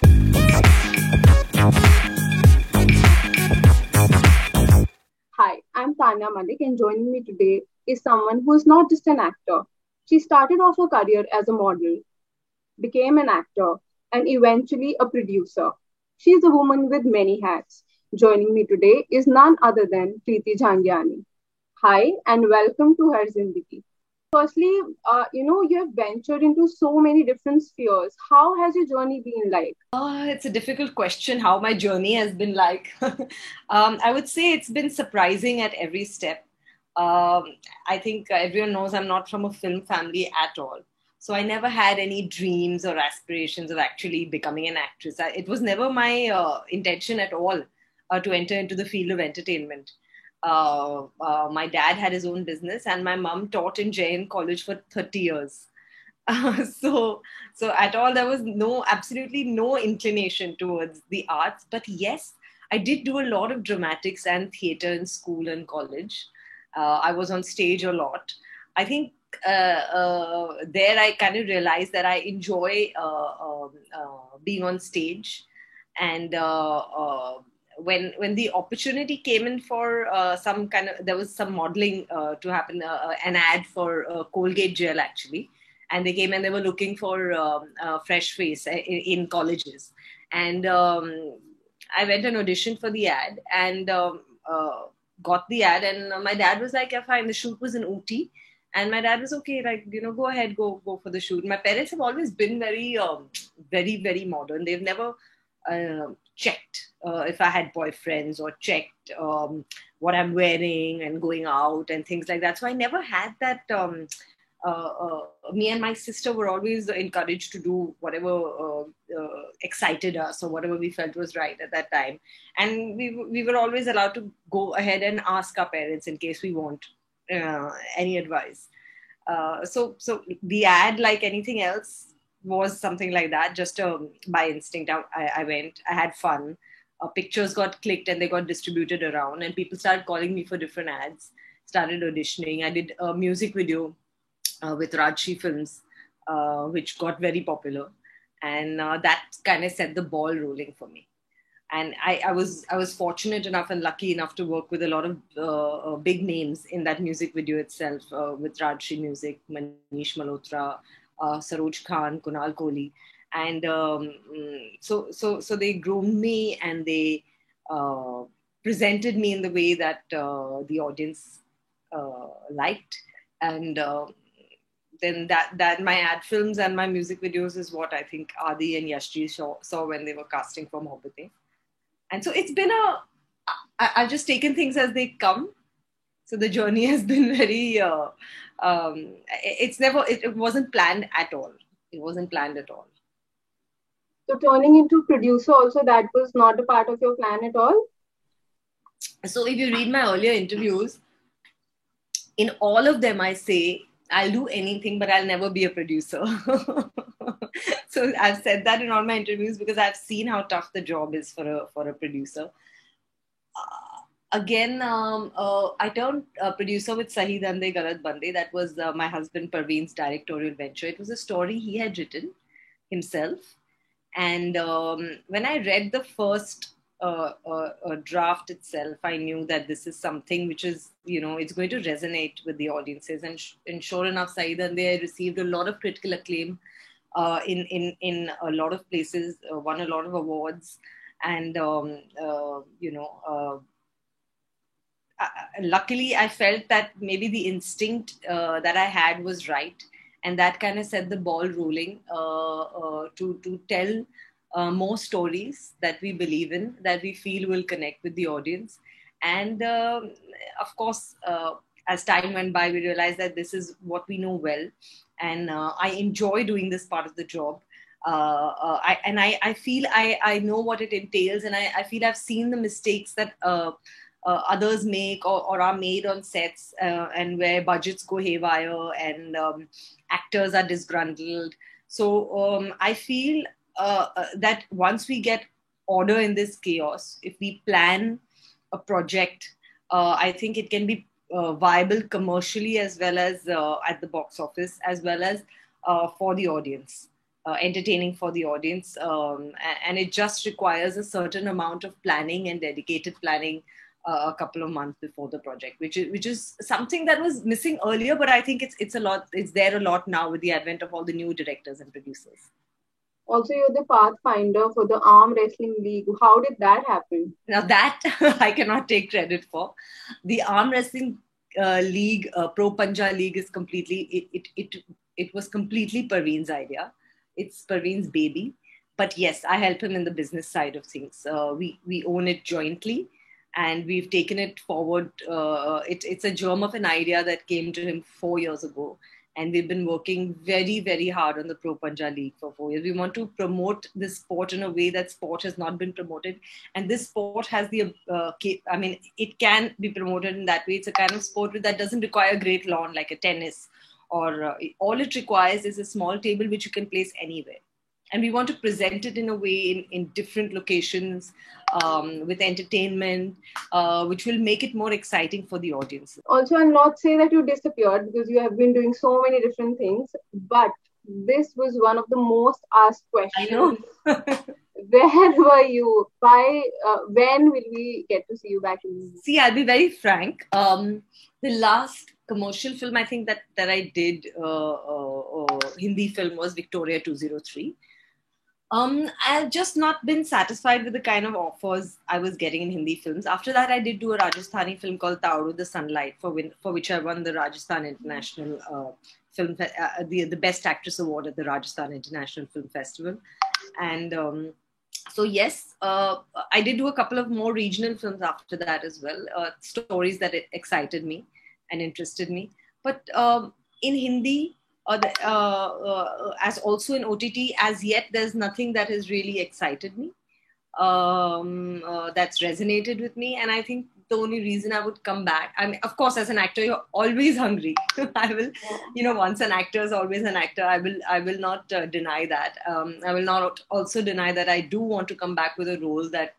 Hi, I'm Tanya Malik, and joining me today is someone who is not just an actor. She started off her career as a model, became an actor, and eventually a producer. She is a woman with many hats. Joining me today is none other than Preeti Jhangiani. Hi, and welcome to Her Zindagi. Firstly, you have ventured into so many different spheres. How has your journey been like? It's a difficult question how my journey has been like. I would say it's been surprising at every step. Um, I think everyone knows I'm not from a film family at all. So I never had any dreams or aspirations of actually becoming an actress. It was never my intention at all to enter into the field of entertainment. My dad had his own business, and my mom taught in Jain College for 30 years. So at all there was absolutely no inclination towards the arts, but yes, I did do a lot of dramatics and theater in school and college. I was on stage a lot. I think there I kind of realized that I enjoy being on stage. And when the opportunity came in for some kind of, there was some modeling to happen, an ad for Colgate gel actually, and they came and they were looking for fresh face in colleges. And I went and auditioned for the ad, and got the ad. And my dad was like, yeah, fine. The shoot was in Ooty, and my dad was okay, like, go ahead, go for the shoot. My parents have always been very very modern. They've never checked if I had boyfriends, or checked what I'm wearing and going out and things like that. So I never had that. Me and my sister were always encouraged to do whatever excited us, or whatever we felt was right at that time. And we were always allowed to go ahead and ask our parents in case we want any advice. So the ad, like anything else, was something like that. Just by instinct, I went. I had fun. Pictures got clicked and they got distributed around, and people started calling me for different ads. Started auditioning. I did a music video with Rajshi Films, which got very popular, and that kind of set the ball rolling for me. And I was fortunate enough and lucky enough to work with a lot of big names in that music video itself, with Rajshi Music, Manish Malhotra, Saroj Khan, Kunal Kohli. And so they groomed me, and they uh, presented me in the way that the audience liked. And then that my ad films and my music videos is what I think Adi and Yashji saw when they were casting for Mohabbatein. And so it's been I've just taken things as they come. So the journey has been very, it wasn't planned at all. It wasn't planned at all. So, turning into producer also, that was not a part of your plan at all? So if you read my earlier interviews, in all of them, I say, I'll do anything, but I'll never be a producer. So I've said that in all my interviews because I've seen how tough the job is for a producer. Again, I turned producer with Sahi Dande Galat Bande. That was my husband Parveen's directorial venture. It was a story he had written himself. And when I read the first draft itself, I knew that this is something which is, it's going to resonate with the audiences. And sure enough, Sahi Dande received a lot of critical acclaim in a lot of places, won a lot of awards. And, luckily I felt that maybe the instinct that I had was right, and that kind of set the ball rolling to tell more stories that we believe in, that we feel will connect with the audience. And of course, as time went by, we realized that this is what we know well, and I enjoy doing this part of the job. I feel I know what it entails, and I feel I've seen the mistakes that others make, or are made on sets, and where budgets go haywire, and actors are disgruntled. So I feel that once we get order in this chaos, if we plan a project, I think it can be viable commercially, as well as at the box office, as well as for the audience. entertaining for the audience, and it just requires a certain amount of planning and dedicated planning a couple of months before the project, which is something that was missing earlier, but I think it's there a lot now with the advent of all the new directors and producers. Also, you're the pathfinder for the Arm Wrestling League. How did that happen? Now that I cannot take credit for. The Arm Wrestling League, Pro Panja League, is completely it was completely Parveen's idea. It's Parveen's baby. But yes, I help him in the business side of things. We own it jointly, and we've taken it forward. It's a germ of an idea that came to him 4 years ago, and we've been working very, very hard on the Pro Panja League for 4 years. We want to promote this sport in a way that sport has not been promoted, and this sport has it can be promoted in that way. It's a kind of sport that doesn't require a great lawn like a tennis, or all it requires is a small table which you can place anywhere. And we want to present it in a way in different locations, with entertainment, which will make it more exciting for the audience. Also, I'll not say that you disappeared, because you have been doing so many different things, but this was one of the most asked questions. I know. Where were you? When will we get to see you back in? See, I'll be very frank. The last commercial film I think that I did, Hindi film, was Victoria 203. I've just not been satisfied with the kind of offers I was getting in Hindi films. After that, I did do a Rajasthani film called Tauru the Sunlight, for which I won the Rajasthan International the Best Actress Award at the Rajasthan International Film Festival. And so yes, I did do a couple of more regional films after that as well, stories that excited me and interested me. But in Hindi, as also in OTT, as yet, there's nothing that has really excited me, that's resonated with me. And I think the only reason I would come back, I mean, of course, as an actor, you're always hungry. I will, once an actor is always an actor. I will not deny that. I will not also deny that I do want to come back with a role that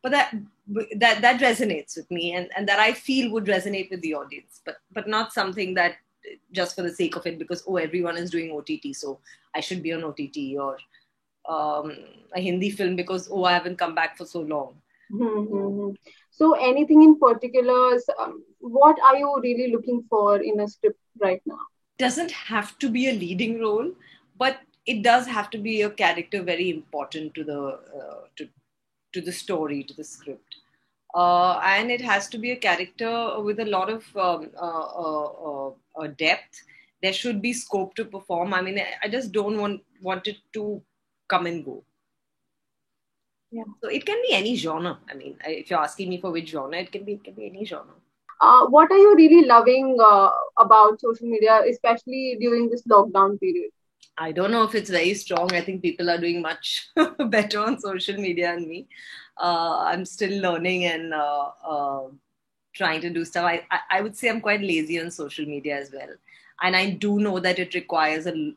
resonates with me, and that I feel would resonate with the audience, but not something that just for the sake of it, because everyone is doing OTT, so I should be on OTT, or a Hindi film because I haven't come back for so long. Mm-hmm. So anything in particular, what are you really looking for in a script right now? Doesn't have to be a leading role, but it does have to be a character very important to the story, to the script. And it has to be a character with a lot of depth. There should be scope to perform. I mean, I just don't want it to come and go. Yeah. So it can be any genre. I mean, if you're asking me for which genre, it can be any genre. What are you really loving about social media, especially during this lockdown period? I don't know if it's very strong. I think people are doing much better on social media than me. I'm still learning and trying to do stuff. I would say I'm quite lazy on social media as well. And I do know that it requires a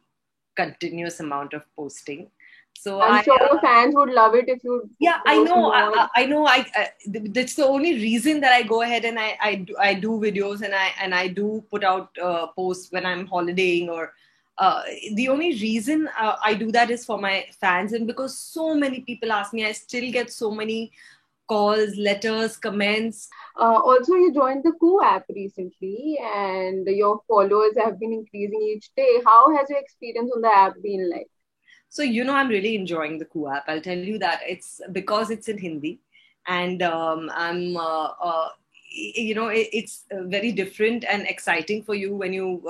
continuous amount of posting. So I'm sure your fans would love it if you. Yeah, I know. I know. That's the only reason that I go ahead and I do videos, and I do put out posts when I'm holidaying, or the only reason I do that is for my fans, and because so many people ask me. I still get so many calls, letters, comments. Also, you joined the Koo app recently, and your followers have been increasing each day. How has your experience on the app been like? So, I'm really enjoying the Koo app. I'll tell you that. It's because it's in Hindi, and it's very different and exciting for you when you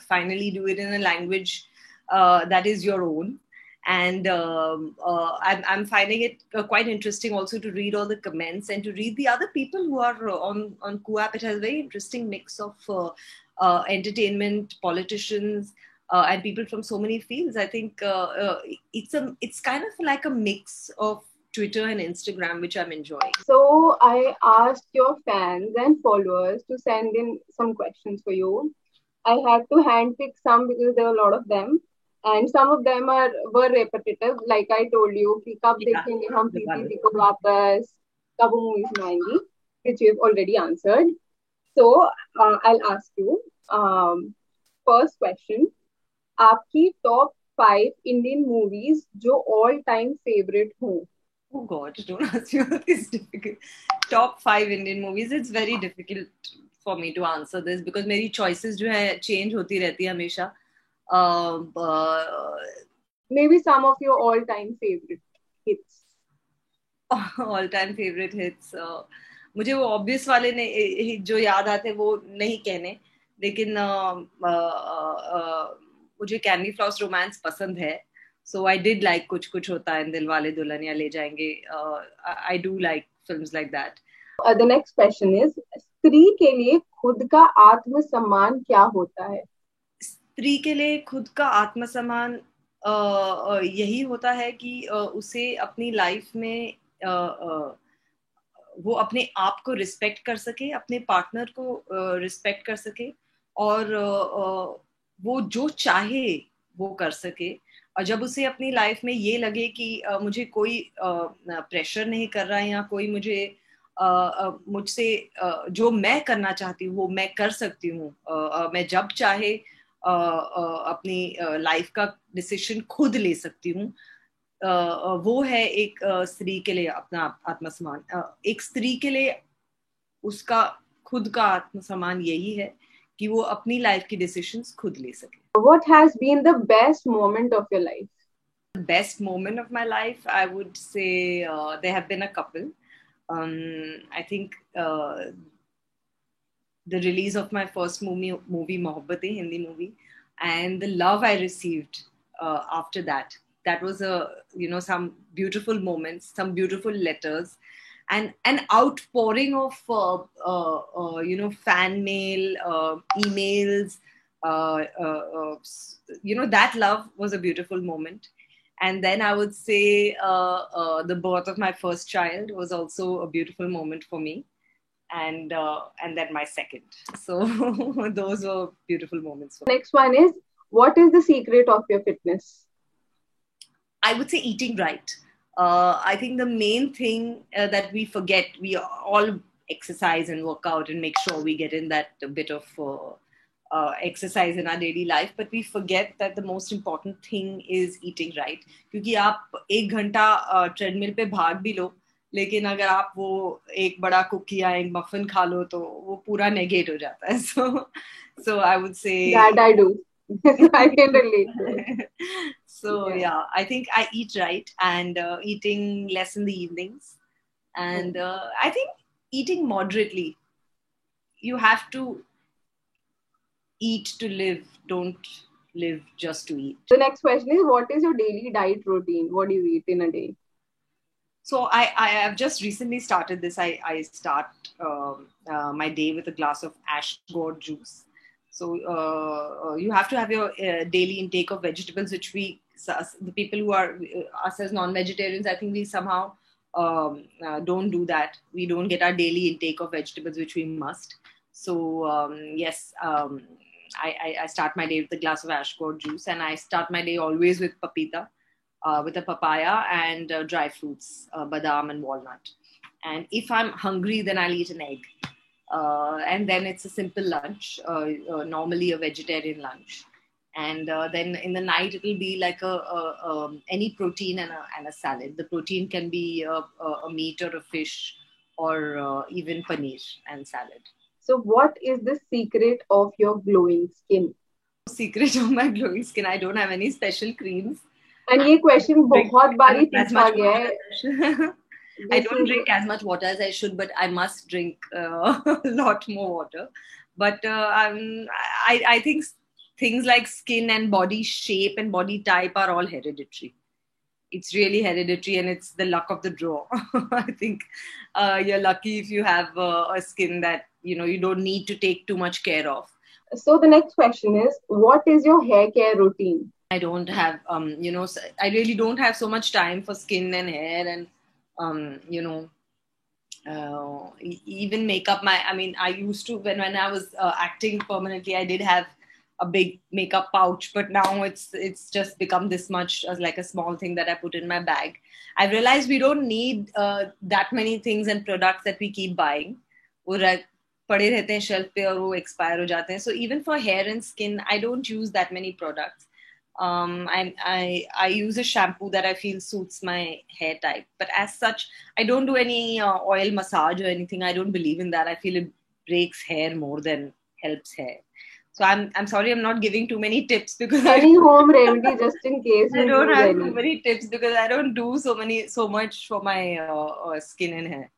finally do it in a language that is your own. And I'm finding it quite interesting also to read all the comments and to read the other people who are on Koo app. It has a very interesting mix of entertainment, politicians, and people from so many fields. I think it's kind of like a mix of Twitter and Instagram, which I'm enjoying. So I asked your fans and followers to send in some questions for you. I had to handpick some because there were a lot of them. And some of them were repetitive. Like I told you, कि कब देखेंगे हम प्रीति को वापस, कब वो movies में आएंगी, which you've already answered. So I'll ask you. First question. आपकी top 5 Indian movies जो all time favorite हो. Oh God, don't ask me all these difficult. Top 5 Indian movies. It's very difficult for me to answer this because मेरी choices जो है change होती रहती है हमेशा. Maybe some of your all time favorite hits. All time favorite hits. मुझे वो obvious वाले जो याद आते वो नहीं कहने, लेकिन मुझे कैंडी फ्लॉस रोमांस पसंद है. So I did like कुछ कुछ होता है, दिलवाले दुल्हनिया ले जाएंगे. I do like films like that. The next question is, स्त्री के लिए खुद का आत्मसम्मान क्या होता है? स्त्री के लिए खुद का आत्मसम्मान यही होता है कि उसे अपनी लाइफ में वो अपने आप को रिस्पेक्ट कर सके, अपने पार्टनर को रिस्पेक्ट कर सके, और वो जो चाहे वो कर सके. और जब उसे अपनी लाइफ में ये लगे कि मुझे कोई प्रेशर नहीं कर रहा है या कोई मुझसे जो मैं करना चाहती हूँ वो मैं कर सकती हूँ, मैं जब चाहे अपनी लाइफ का डिसीजन खुद ले सकती हूँ, वो है एक स्त्री के लिए अपना आत्मसम्मान. एक स्त्री के लिए उसका खुद का आत्मसम्मान यही है कि वो अपनी लाइफ की डिसीजंस खुद ले सके. What has been the best moment of your life? The best moment of my life, I would say there have been a couple. I think the release of my first movie Mohabbatein, Hindi movie, and the love I received after that. That was some beautiful moments, some beautiful letters, and an outpouring of fan mail, emails. That love was a beautiful moment. And then I would say the birth of my first child was also a beautiful moment for me. And then my second. So those were beautiful moments. Next one is, what is the secret of your fitness? I would say eating right. I think the main thing that we forget, we all exercise and work out and make sure we get in that bit of exercise in our daily life, but we forget that the most important thing is eating right. क्योंकि आप 1 घंटा treadmill पे भाग भी लो, लेकिन अगर आप वो एक बड़ा कुकी या एक मफिन खा लो तो वो पूरा नेगेट हो जाता है. So I would say that I do. I can relate. So yeah, I think I eat right, and eating less in the evenings, and I think eating moderately. You have to eat to live. Don't live just to eat. The next question is, what is your daily diet routine? What do you eat in a day? So I have just recently started this. I start my day with a glass of ash gourd juice. So you have to have your daily intake of vegetables, which the people who are us as non-vegetarians, I think we somehow don't do that. We don't get our daily intake of vegetables, which we must. So yes, I start my day with a glass of ash gourd juice, and I start my day always with papita, with a papaya and dry fruits, badam and walnut. And if I'm hungry, then I'll eat an egg. And then it's a simple lunch, normally a vegetarian lunch. And then in the night, it'll be like any protein and a salad. The protein can be a meat or a fish, or even paneer and salad. So what is the secret of your glowing skin? Secret of my glowing skin? I don't have any special creams. And ये question बहुत बारी पूछा गया है. I don't drink as much water as I should, but I must drink a lot more water. But I think things like skin and body shape and body type are all hereditary. It's really hereditary, and it's the luck of the draw. I think you're lucky if you have a skin that you don't need to take too much care of. So the next question is, what is your hair care routine? I don't have I really don't have so much time for skin and hair, and even makeup. I used to, when I was acting permanently, I did have a big makeup pouch, but now it's just become this much as like a small thing that I put in my bag. I've realized we don't need that many things and products that we keep buying. पड़े रहते हैं shelf पे और वो expire हो जाते हैं. So even for hair and skin, I don't use that many products. I use a shampoo that I feel suits my hair type. But as such, I don't do any oil massage or anything. I don't believe in that. I feel it breaks hair more than helps hair. So I'm sorry, I'm not giving too many tips because Any home remedy just in case I you don't use have too any. many tips because I don't do so much for my skin and hair.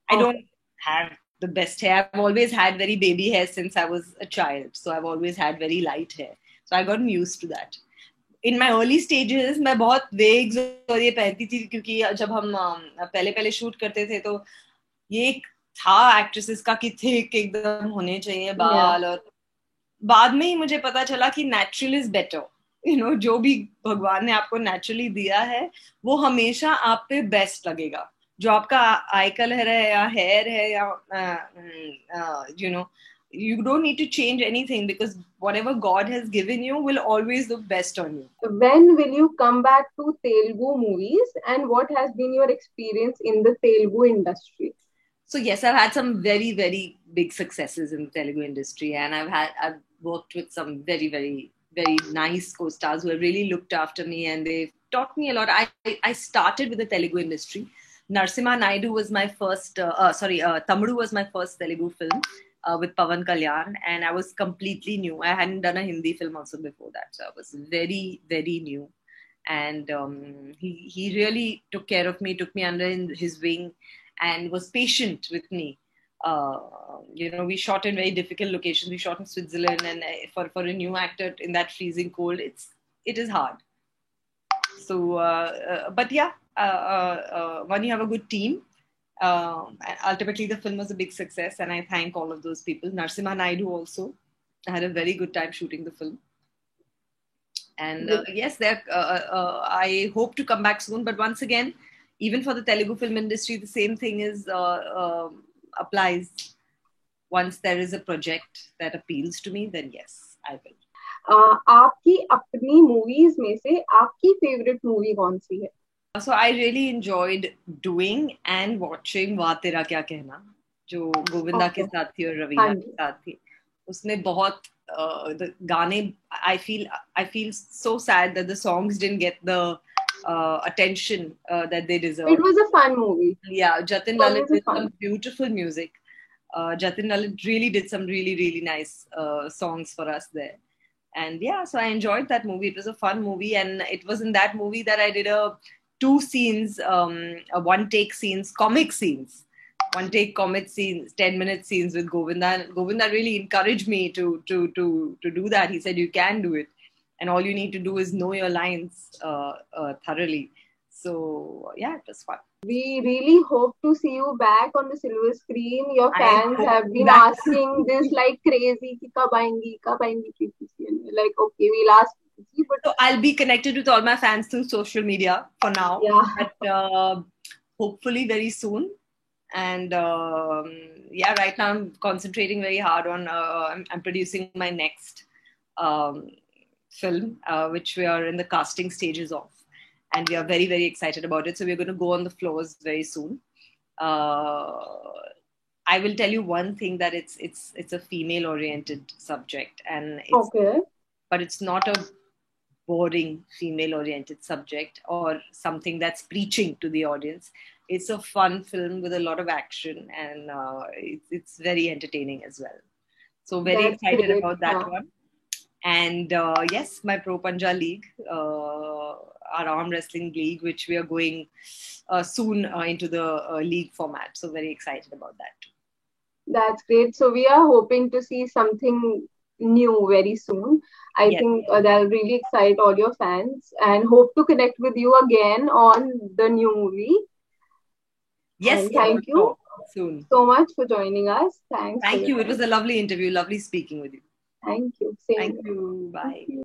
I Okay. don't have the best hair. I've always had very baby hair since I was a child. So I've always had very light hair. So I gotten used to that. In my early stages मैं बहुत wigs और ये पहनती थी क्योंकि जब हम पहले पहले शूट करते थे तो ये एक था एक्ट्रेसेस का कि थिक एकदम होने चाहिए Yeah. बाल और बाद में ही मुझे पता चला कि नेचुरल इज बेटर जो भी भगवान ने आपको नेचुरली दिया है वो हमेशा आप पे बेस्ट लगेगा जो आपका आई कलर है या हेयर है या you don't need to change anything because whatever God has given you will always look best on you. When will you come back to Telugu movies, and what has been your experience in the Telugu industry? So yes, I've had some very, very big successes in the Telugu industry, and I've worked with some very, very, very nice co-stars who have really looked after me, and they've taught me a lot. I started with the Telugu industry. Narsimha Naidu was my first. Tamudu was my first Telugu film with Pavan Kalyan, and I was completely new. I hadn't done a Hindi film also before that, so I was very, very new. And he really took care of me, took me under his wing and was patient with me. We shot in very difficult locations. We shot in Switzerland, and for a new actor in that freezing cold, it is hard. So, but yeah, when you have a good team, ultimately the film was a big success, and I thank all of those people. Narsimha Naidu also, I had a very good time shooting the film. And yes, I hope to come back soon. But once again, even for the Telugu film industry, the same thing applies. Once there is a project that appeals to me, then yes, I will. आपकी अपनी movies में से आपकी favorite movie कौन सी है? So I really enjoyed doing and watching वाह तेरा क्या कहना जो गोविंदा के साथ थी और रवीना के साथ थी. उसमें बहुत the गाने I feel so sad that the songs didn't get the attention that they deserve. It was a fun movie. Yeah, Jatin Lalit did some beautiful music. Jatin Lalit really did some really, really nice songs for us there. And yeah, so I enjoyed that movie. It was a fun movie, and it was in that movie that I did a one take scenes, comic scenes. One take comic scenes, 10-minute scenes with Govinda. And Govinda really encouraged me to do that. He said, you can do it. And all you need to do is know your lines thoroughly. So yeah, it was fun. We really hope to see you back on the silver screen. Your fans have been asking this like crazy. Ki kab aayenge? Like, okay, we'll ask. But so I'll be connected with all my fans through social media for now. Yeah. But hopefully very soon. And yeah, right now I'm concentrating very hard on I'm producing my next film, which we are in the casting stages of, and we are very, very excited about it. So we're going to go on the floors very soon. I will tell you one thing, that it's a female oriented subject, and but it's not a boring female oriented subject or something that's preaching to the audience. It's a fun film with a lot of action, and it's very entertaining as well. So very excited about that one. And yes, my Pro Panja League, our arm wrestling league, which we are going soon into the league format. So very excited about that. That's great. So we are hoping to see something new very soon. I think that'll really excite all your fans, and hope to connect with you again on the new movie. Yes, and thank you so much for joining us. Thanks. Thank you. It was a lovely interview. Lovely speaking with you. Thank you. Thank you. Bye.